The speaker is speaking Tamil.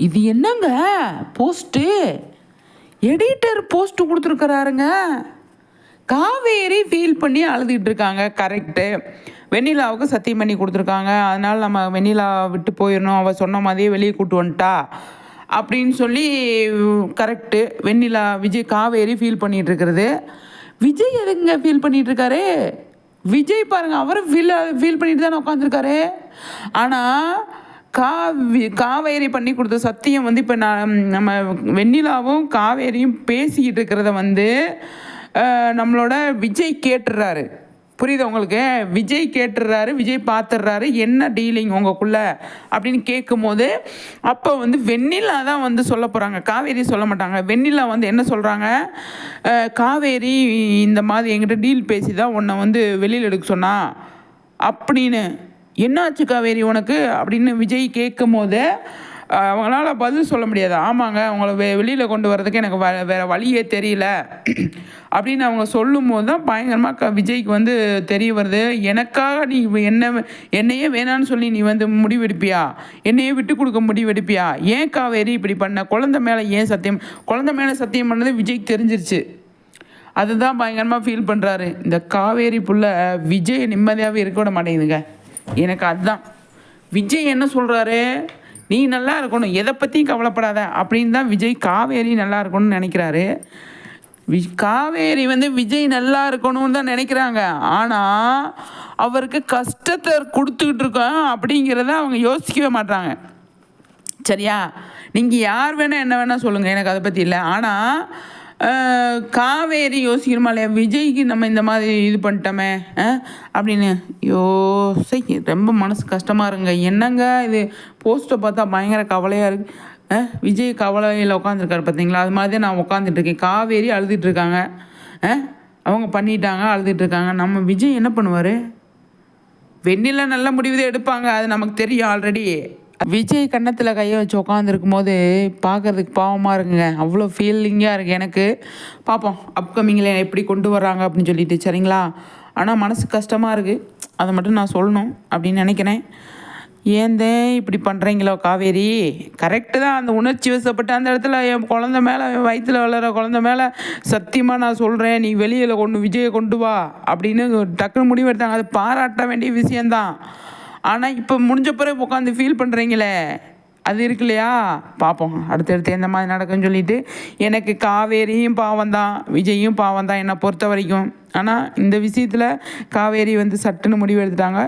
இது என்னங்க போஸ்ட்டு? எடிட்டர் போஸ்ட் கொடுத்துருக்குறாருங்க. காவேரி ஃபீல் பண்ணி அழுதுகிட்டு இருக்காங்க. கரெக்டு. வெண்ணிலாவுக்கு சத்தியம் பண்ணி கொடுத்துருக்காங்க. அதனால் நம்ம வெண்ணிலா விட்டு போயிடணும், அவள் சொன்ன மாதிரியே வெளியே கூட்டு வந்துட்டா அப்படின்னு சொல்லி கரெக்டு. வெண்ணிலா விஜய் காவேரி ஃபீல் பண்ணிகிட்டு இருக்கிறது. விஜய் எதுங்க ஃபீல் பண்ணிகிட்டு இருக்காரு? விஜய் பாருங்கள், அவரும் ஃபீல் பண்ணிட்டு தானே உட்காந்துருக்காரு. ஆனால் காவேரி பண்ணி கொடுத்த சத்தியம் வந்து இப்போ நம்ம வெண்ணிலாவும் காவேரியும் பேசிக்கிட்டு இருக்கிறத வந்து நம்மளோட விஜய் கேட்டுடுறாரு. புரியுது உங்களுக்கு? விஜய் கேட்டுடுறாரு, விஜய் பார்த்துடுறாரு என்ன டீலிங் உங்களுக்குள்ள அப்படின்னு கேட்கும்போது அப்போ வந்து வெண்ணிலா தான் வந்து சொல்ல போகிறாங்க, காவேரி சொல்ல மாட்டாங்க. வெண்ணிலா வந்து என்ன சொல்கிறாங்க, காவேரி இந்த மாதிரி என்கிட்ட டீல் பேசி தான் உன்னை வந்து வெளியில் எடுக்க சொன்னா அப்படின்னு. என்னாச்சு காவேரி உனக்கு அப்படின்னு விஜய் கேட்கும் போது அவங்களால பதில் சொல்ல முடியாது. ஆமாங்க, அவங்கள வெளியில் கொண்டு வர்றதுக்கு எனக்கு வேறு வழியே தெரியல அப்படின்னு அவங்க சொல்லும் போது தான் பயங்கரமாக விஜய்க்கு வந்து தெரிய வருது. எனக்காக நீ என்னையே வேணான்னு சொல்லி நீ வந்து முடிவெடுப்பியா? என்னையே விட்டு கொடுக்க முடிவெடுப்பியா? ஏன் காவேரி இப்படி பண்ண? குழந்தை மேலே ஏன் சத்தியம்? குழந்தை மேலே சத்தியம் பண்ணது விஜய்க்கு தெரிஞ்சிருச்சு. அதுதான் பயங்கரமாக ஃபீல் பண்ணுறாரு. இந்த காவேரி புள்ள விஜய் நிம்மதியாகவே இருக்க விட மாட்டேங்குதுங்க. எனக்கு அதுதான். விஜய் என்ன சொல்கிறாரு, நீ நல்லா இருக்கணும், எதை பற்றியும் கவலைப்படாத அப்படின்னு தான் விஜய் காவேரி நல்லா இருக்கணும்னு நினைக்கிறாரு. காவேரி வந்து விஜய் நல்லா இருக்கணும்னு தான் நினைக்கிறாங்க. ஆனால் அவருக்கு கஷ்டத்தை கொடுத்துக்கிட்டு இருக்கோம் அப்படிங்கிறத அவங்க யோசிக்கவே மாட்டாங்க. சரியா? நீங்கள் யார் வேணால் என்ன வேணால் சொல்லுங்கள், எனக்கு அதை பற்றி இல்லை. ஆனால் காவேரி யோசிக்கணுமா இல்லையா, விஜய்க்கு நம்ம இந்த மாதிரி இது பண்ணிட்டோமே அப்படின்னு ரொம்ப மனசு கஷ்டமாக இருங்க. என்னங்க இது போஸ்ட்டை பார்த்தா பயங்கர கவலையாக இருக்குது. விஜய் கவலையில் உட்காந்துருக்காரு பார்த்தீங்களா? அது மாதிரி தான் நான் உட்காந்துட்ருக்கேன். காவேரி அழுதுகிட்ருக்காங்க. அவங்க பண்ணிட்டாங்க, அழுதுகிட்ருக்காங்க. நம்ம விஜய் என்ன பண்ணுவார்? வெண்ணிலா நல்ல முடிவு தான் எடுப்பாங்க, அது நமக்கு தெரியும் ஆல்ரெடி. விஜய் கன்னத்தில் கையை வச்சு உட்காந்துருக்கும் போது பார்க்குறதுக்கு பாவமாக இருக்குங்க. அவ்வளோ ஃபீலிங்காக இருக்குது எனக்கு. பார்ப்போம் அப்கமிங்கில் எப்படி கொண்டு வர்றாங்க அப்படின்னு சொல்லிட்டு. சரிங்களா? ஆனால் மனசு கஷ்டமாக இருக்குது, அதை மட்டும் நான் சொல்லணும் அப்படின்னு நினைக்கிறேன். ஏந்தே இப்படி பண்ணுறீங்களோ காவேரி? கரெக்டு தான், அந்த உணர்ச்சி வசப்பட்டு அந்த இடத்துல என் குழந்த மேலே, என் வயிற்றில் வளர குழந்த மேலே சத்தியமாக நான் சொல்கிறேன், நீ வெளியில் விஜயை கொண்டு வா அப்படின்னு டக்குன்னு முடிவு எடுத்தாங்க. அது பாராட்ட வேண்டிய விஷயந்தான். ஆனால் இப்போ முடிஞ்ச பிறகு உட்காந்து ஃபீல் பண்ணுறீங்களே, அது இருக்கு இல்லையா? பார்ப்போம் அடுத்தடுத்து எந்த மாதிரி நடக்குன்னு சொல்லிட்டு. எனக்கு காவேரியும் பாவம் தான், விஜயும் பாவம் தான் என்னை பொறுத்த வரைக்கும். ஆனால் இந்த விஷயத்தில் காவேரி வந்து சட்டுன்னு முடிவு எடுத்துட்டாங்க.